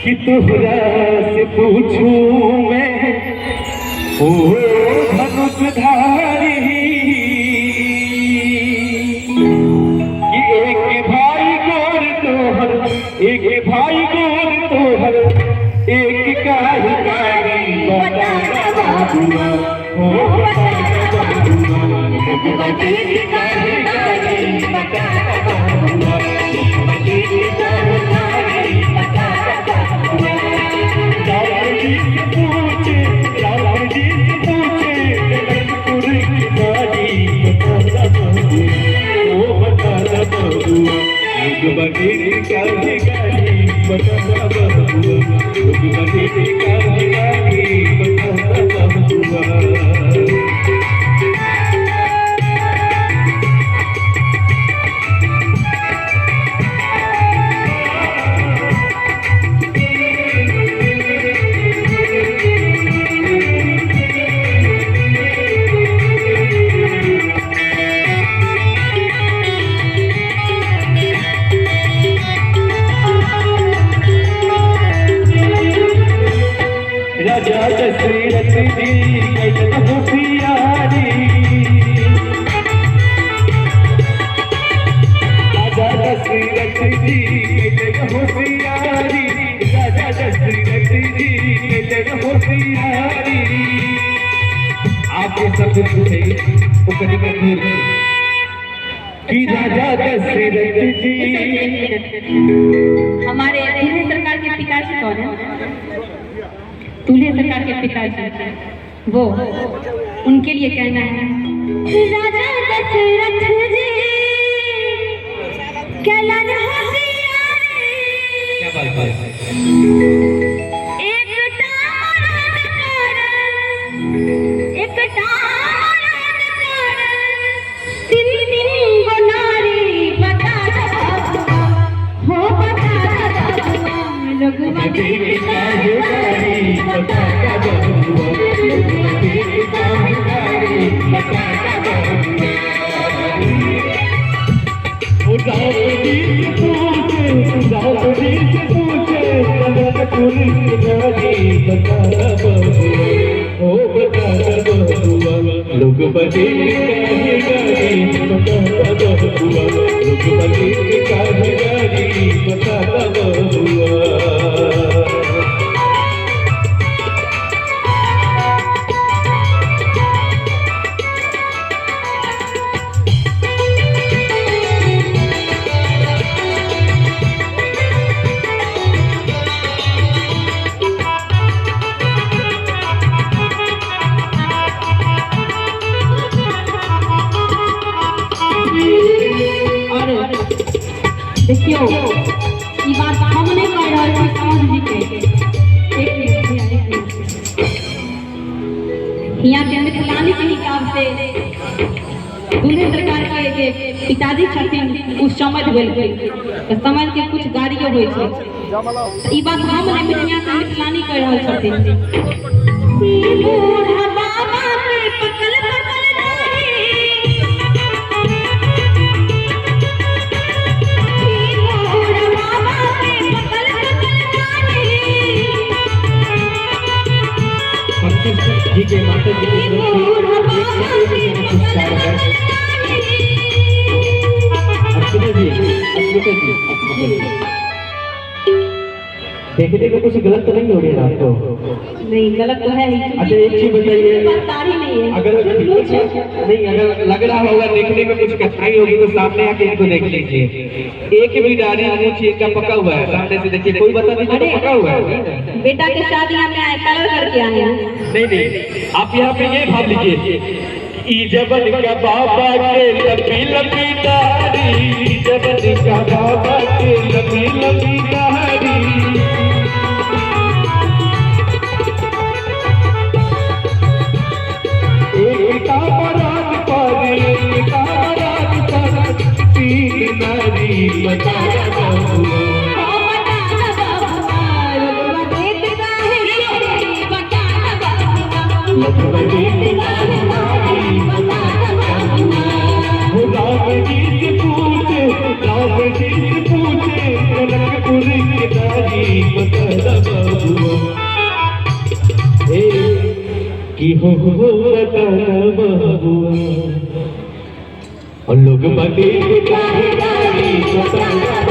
कि तोहरा से पूछूं मैं ओ धनुषधारी कि एक भाई गोर तोहर एक भाई गोर तोहर एक कारी बता बाबुआ ओ बता बाबुआ राजा दशरथ जी कैलन होशियारी राजा दशरथ जी कैलन होशियारी राजा दशरथ जी कैलन होशियारी आपके सब पूछे ओकरी में दूर कि राजा दशरथ जी हमारे दूल्हे सरकार के पिताजी कौन है? दूल्हे सरकार के पिताजी वो उनके लिए कहना है राजा दशरथ जी कहलन होशियारी क्या बात है लोग बजे देखियो ये बात हम नहीं कह रहे हैं समझ लीजिए। यहाँ के मिथिलानी के हिसाब से दूल्हे सरकार के पिताजी छथिन उस समझ गए तो समझ के कुछ गाड़ियों हुई ये बात हम नहीं यहाँ के मिथिलानी कह रहे छथिन। जी के माता जी देखने को कुछ गलत तो नहीं हो रही है आपको? नहीं गलत तो है ही। अच्छा एक चीज बताइए, अगर नहीं अगर लग रहा होगा देखने में कुछ कठिनाई होगी तो सामने आके इनको देख लीजिए। एक भी दाढ़ी मुंह चीज का पका हुआ है, सामने से देखिए कोई बता दीजिए पका हुआ है। बेटा के शादी में आए कलर करके आए हैं। नहीं आप यहाँ पे ये भाव लीजिए जबन का बाबा के लंबी लंबी दाढ़ी, जबन का बाबा के लंबी लंबी दाढ़ी, एक कामराज पर तीन नारी बता पूछे पूछे कि हो बताना बबुआ और लोग बने काहे गाली बताना